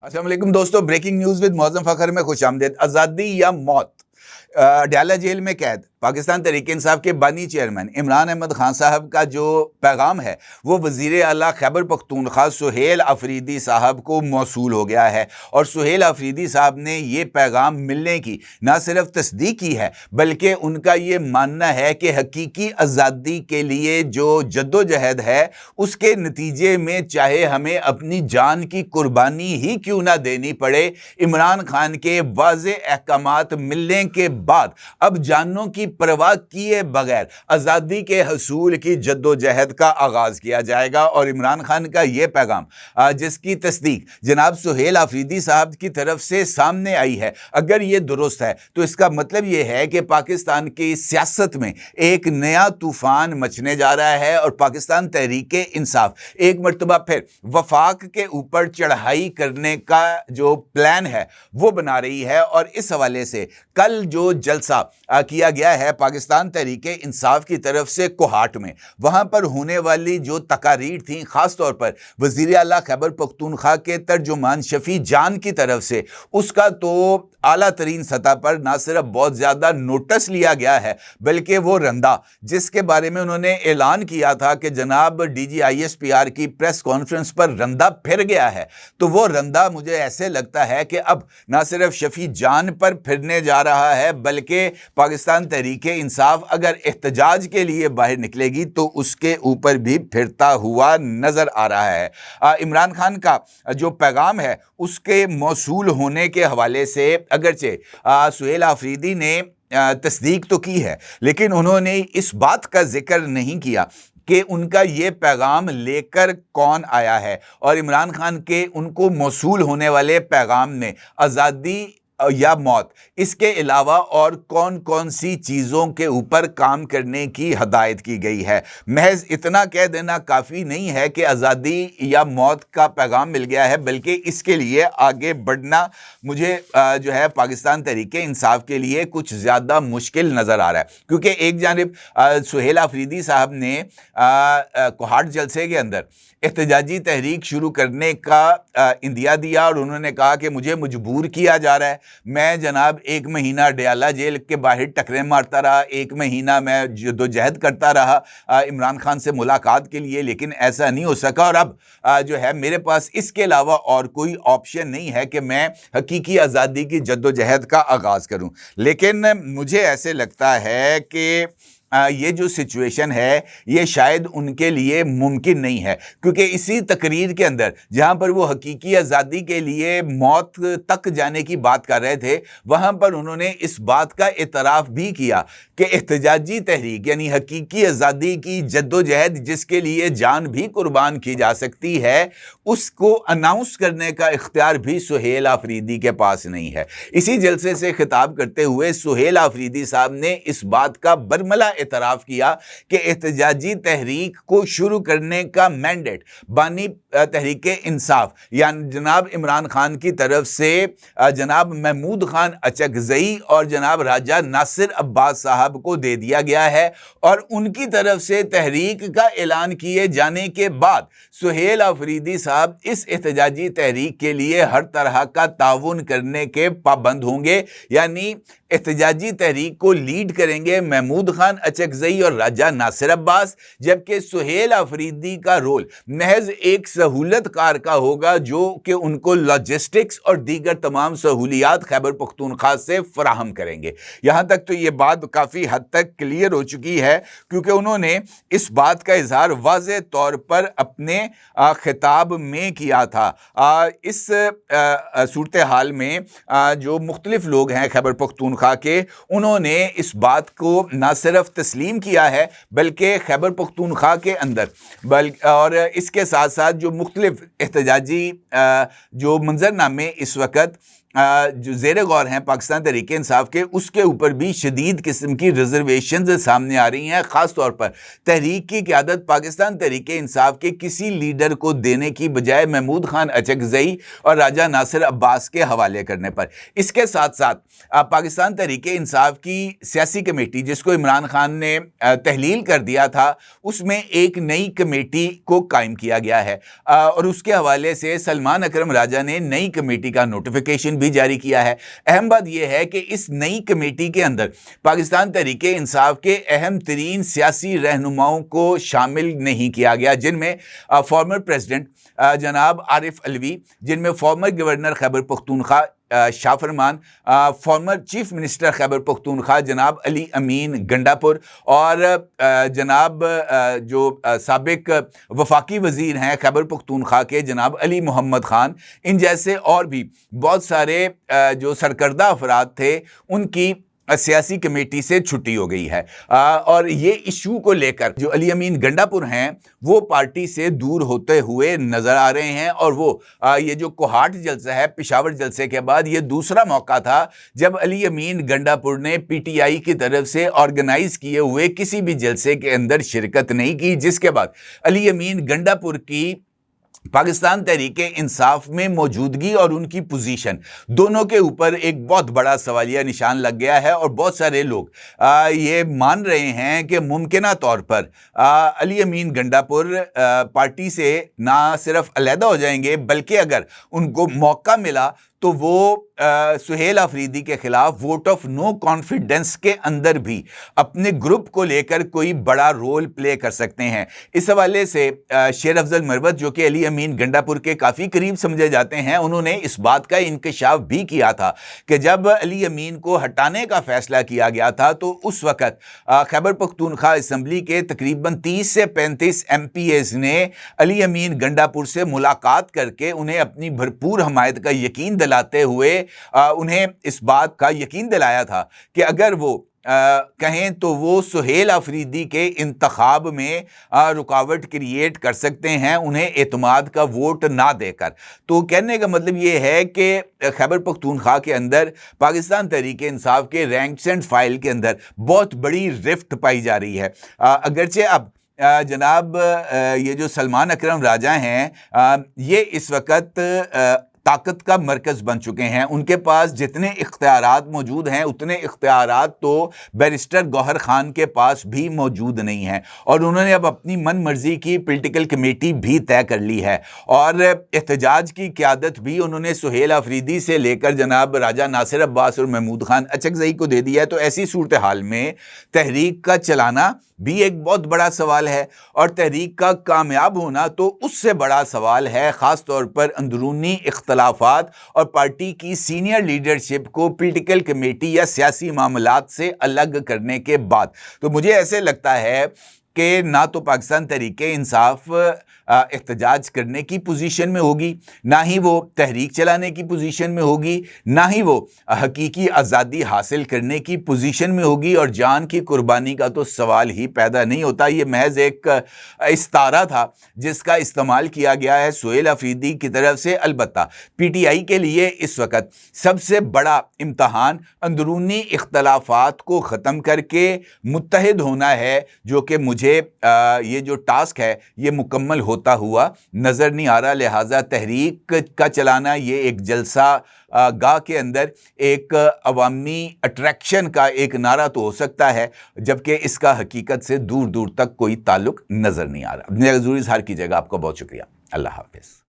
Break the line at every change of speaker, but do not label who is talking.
السلام علیکم دوستو، بریکنگ نیوز ود معظم فخر میں خوش آمدید۔ آزادی یا موت، ڈیالہ جیل میں قید پاکستان تحریک انصاف کے بانی چیئرمین عمران احمد خان صاحب کا جو پیغام ہے وہ وزیر اعلیٰ خیبر پختونخوا سہیل آفریدی صاحب کو موصول ہو گیا ہے، اور سہیل آفریدی صاحب نے یہ پیغام ملنے کی نہ صرف تصدیق کی ہے بلکہ ان کا یہ ماننا ہے کہ حقیقی آزادی کے لیے جو جدوجہد ہے اس کے نتیجے میں چاہے ہمیں اپنی جان کی قربانی ہی کیوں نہ دینی پڑے، عمران خان کے واضح احکامات ملنے کے بعد اب جانوں کی پرواہ کیے بغیر آزادی کے حصول کی جدوجہد کا آغاز کیا جائے گا۔ اور عمران خان کا یہ پیغام جس کی تصدیق جناب سہیل آفریدی صاحب کی طرف سے سامنے آئی ہے، اگر یہ درست ہے تو اس کا مطلب یہ ہے کہ پاکستان کی سیاست میں ایک نیا طوفان مچنے جا رہا ہے، اور پاکستان تحریک انصاف ایک مرتبہ پھر وفاق کے اوپر چڑھائی کرنے کا جو پلان ہے وہ بنا رہی ہے۔ اور اس حوالے سے کل جو جلسہ کیا گیا ہے پاکستان تحریک انصاف کی طرف سے کوہاٹ میں، وہاں پر ہونے والی جو تقاریر تھیں، خاص طور پر وزیر اعلیٰ خیبر پختونخوا کے ترجمان شفیع جان کی طرف سے، اس کا تو اعلیٰ ترین سطح پر نہ صرف بہت زیادہ نوٹس لیا گیا ہے بلکہ وہ رندہ جس کے بارے میں انہوں نے اعلان کیا تھا کہ جناب D G I S P R کی پریس کانفرنس پر رندہ پھر گیا ہے، تو وہ رندہ مجھے ایسے لگتا ہے کہ اب نہ صرف شفیع جان پر پھرنے جا رہا ہے بلکہ پاکستان تحریک انصاف اگر احتجاج کے لیے باہر نکلے گی تو اس کے اوپر بھی پھرتا ہوا نظر آ رہا ہے۔ عمران خان کا جو پیغام ہے اس کے موصول ہونے کے حوالے سے اگرچہ سہیل آفریدی نے تصدیق تو کی ہے، لیکن انہوں نے اس بات کا ذکر نہیں کیا کہ ان کا یہ پیغام لے کر کون آیا ہے، اور عمران خان کے ان کو موصول ہونے والے پیغام میں آزادی یا موت اس کے علاوہ اور کون کون سی چیزوں کے اوپر کام کرنے کی ہدایت کی گئی ہے۔ محض اتنا کہہ دینا کافی نہیں ہے کہ آزادی یا موت کا پیغام مل گیا ہے، بلکہ اس کے لیے آگے بڑھنا مجھے جو ہے پاکستان تحریک انصاف کے لیے کچھ زیادہ مشکل نظر آ رہا ہے، کیونکہ ایک جانب سہیل آفریدی صاحب نے کوہاٹ جلسے کے اندر احتجاجی تحریک شروع کرنے کا اندیا دیا، اور انہوں نے کہا کہ مجھے مجبور کیا جا رہا ہے، میں جناب 1 مہینہ ڈیالہ جیل کے باہر ٹکریں مارتا رہا، 1 مہینہ میں جدوجہد کرتا رہا عمران خان سے ملاقات کے لیے، لیکن ایسا نہیں ہو سکا، اور اب جو ہے میرے پاس اس کے علاوہ اور کوئی آپشن نہیں ہے کہ میں حقیقی آزادی کی جدوجہد کا آغاز کروں۔ لیکن مجھے ایسے لگتا ہے کہ یہ جو سچویشن ہے یہ شاید ان کے لیے ممکن نہیں ہے، کیونکہ اسی تقریر کے اندر جہاں پر وہ حقیقی آزادی کے لیے موت تک جانے کی بات کر رہے تھے، وہاں پر انہوں نے اس بات کا اعتراف بھی کیا کہ احتجاجی تحریک یعنی حقیقی آزادی کی جدوجہد جس کے لیے جان بھی قربان کی جا سکتی ہے، اس کو اناؤنس کرنے کا اختیار بھی سہیل آفریدی کے پاس نہیں ہے۔ اسی جلسے سے خطاب کرتے ہوئے سہیل آفریدی صاحب نے اس بات کا برملا اعتراف کیا کہ احتجاجی تحریک کو شروع کرنے کا مینڈیٹ بانی تحریک انصاف یعنی جناب عمران خان کی طرف سے جناب محمود خان اچکزئی اور جناب راجہ ناصر عباس صاحب کو دے دیا گیا ہے، اور ان کی طرف سے تحریک کا اعلان کیے جانے کے بعد سہیل آفریدی صاحب اس احتجاجی تحریک کے لیے ہر طرح کا تعاون کرنے کے پابند ہوں گے، یعنی احتجاجی تحریک کو لیڈ کریں گے محمود خان اچکزئی اور راجہ ناصر عباس، جبکہ سہیل آفریدی کا رول محض ایک سہولت کار کا ہوگا جو کہ ان کو لاجسٹکس اور دیگر تمام سہولیات خیبر پختونخوا سے فراہم کریں گے۔ یہاں تک تو یہ بات کافی حد تک کلیئر ہو چکی ہے، کیونکہ انہوں نے اس بات کا اظہار واضح طور پر اپنے خطاب میں کیا تھا۔ اس صورتحال میں جو مختلف لوگ ہیں خیبر پختونخوا کے، انہوں نے اس بات کو نہ صرف تسلیم کیا ہے بلکہ خیبر پختونخوا کے اندر اور اس کے ساتھ ساتھ جو مختلف احتجاجی جو منظرنامے اس وقت جو زیر غور ہیں پاکستان تحریک انصاف کے، اس کے اوپر بھی شدید قسم کی ریزرویشنز سامنے آ رہی ہیں. خاص طور پر تحریک کی قیادت پاکستان تحریک انصاف کے کسی لیڈر کو دینے کی بجائے محمود خان اچکزئی اور راجہ ناصر عباس کے حوالے کرنے پر. اس کے ساتھ ساتھ پاکستان تحریک انصاف کی سیاسی کمیٹی جس کو عمران خان نے تحلیل کر دیا تھا، اس میں ایک نئی کمیٹی کو قائم کیا گیا ہے، اور اس کے حوالے سے سلمان اکرم راجہ نے نئی کمیٹی کا نوٹیفیکیشن بھی جاری کیا ہے. اہم بات یہ ہے کہ اس نئی کمیٹی کے اندر پاکستان تحریک انصاف کے اہم ترین سیاسی رہنماؤں کو شامل نہیں کیا گیا، جن میں فارمر پریزیڈنٹ جناب عارف علوی، جن میں فارمر گورنر خیبر پختونخوا شاہ فرمان، farmer chief minister Khyber Pakhtunkhwa جناب علی امین گنڈاپور، اور جناب جو سابق وفاقی وزیر ہیں خیبر پختونخوا کے جناب علی محمد خان. ان جیسے اور بھی بہت سارے جو سرکردہ افراد تھے، ان کی سیاسی کمیٹی سے چھٹی ہو گئی ہے، اور یہ ایشو کو لے کر جو علی امین گنڈاپور ہیں وہ پارٹی سے دور ہوتے ہوئے نظر آ رہے ہیں. اور وہ یہ جو کوہاٹ جلسہ ہے، پشاور جلسے کے بعد یہ دوسرا موقع تھا جب علی امین گنڈاپور نے پی ٹی آئی کی طرف سے آرگنائز کیے ہوئے کسی بھی جلسے کے اندر شرکت نہیں کی، جس کے بعد علی امین گنڈاپور کی پاکستان تحریک انصاف میں موجودگی اور ان کی پوزیشن دونوں کے اوپر ایک بہت بڑا سوالیہ نشان لگ گیا ہے. اور بہت سارے لوگ یہ مان رہے ہیں کہ ممکنہ طور پر علی امین گنڈاپور پارٹی سے نہ صرف علیحدہ ہو جائیں گے، بلکہ اگر ان کو موقع ملا تو وہ سہیل آفریدی کے خلاف ووٹ آف نو کانفیڈنس کے اندر بھی اپنے گروپ کو لے کر کوئی بڑا رول پلے کر سکتے ہیں. اس حوالے سے شیر افضل مروت، جو کہ علی امین گنڈاپور کے کافی قریب سمجھے جاتے ہیں، انہوں نے اس بات کا انکشاف بھی کیا تھا کہ جب علی امین کو ہٹانے کا فیصلہ کیا گیا تھا تو اس وقت خیبر پختونخوا اسمبلی کے تقریباً 30 سے 35 ایم پی ایز نے علی امین گنڈاپور سے ملاقات کر کے انہیں اپنی بھرپور حمایت کا یقین دلاتے ہوئے انہیں اس بات کا یقین دلایا تھا کہ اگر وہ کہیں تو وہ سہیل آفریدی کے انتخاب میں رکاوٹ کریٹ کر سکتے ہیں، انہیں اعتماد کا ووٹ نہ دے کر. تو کہنے کا مطلب یہ ہے کہ خیبر پختونخوا کے اندر پاکستان تحریک انصاف کے رینکس اینڈ فائل کے اندر بہت بڑی رفٹ پائی جا رہی ہے. اگرچہ اب جناب یہ جو سلمان اکرم راجہ ہیں یہ اس وقت طاقت کا مرکز بن چکے ہیں، ان کے پاس جتنے اختیارات موجود ہیں اتنے اختیارات تو بیرسٹر گوہر خان کے پاس بھی موجود نہیں ہیں، اور انہوں نے اب اپنی من مرضی کی پولیٹیکل کمیٹی بھی طے کر لی ہے، اور احتجاج کی قیادت بھی انہوں نے سہیل آفریدی سے لے کر جناب راجہ ناصر عباس اور محمود خان اچکزئی کو دے دیا ہے. تو ایسی صورتحال میں تحریک کا چلانا بھی ایک بہت بڑا سوال ہے، اور تحریک کا کامیاب ہونا تو اس سے بڑا سوال ہے، خاص طور پر اندرونی اختلافات اور پارٹی کی سینئر لیڈرشپ کو پولیٹیکل کمیٹی یا سیاسی معاملات سے الگ کرنے کے بعد. تو مجھے ایسے لگتا ہے کہ نہ تو پاکستان تحریک انصاف احتجاج کرنے کی پوزیشن میں ہوگی، نہ ہی وہ تحریک چلانے کی پوزیشن میں ہوگی، نہ ہی وہ حقیقی آزادی حاصل کرنے کی پوزیشن میں ہوگی، اور جان کی قربانی کا تو سوال ہی پیدا نہیں ہوتا. یہ محض ایک استعارہ تھا جس کا استعمال کیا گیا ہے سہیل آفریدی کی طرف سے. البتہ پی ٹی آئی کے لیے اس وقت سب سے بڑا امتحان اندرونی اختلافات کو ختم کر کے متحد ہونا ہے، جو کہ مجھے یہ جو ٹاسک ہے یہ مکمل ہوتا ہوا نظر نہیں آ رہا. لہٰذا تحریک کا چلانا یہ ایک جلسہ گاہ کے اندر ایک عوامی اٹریکشن کا ایک نعرہ تو ہو سکتا ہے، جبکہ اس کا حقیقت سے دور دور تک کوئی تعلق نظر نہیں آ رہا. ضروری اظہار کیجیے گا. آپ کا بہت شکریہ. اللہ حافظ.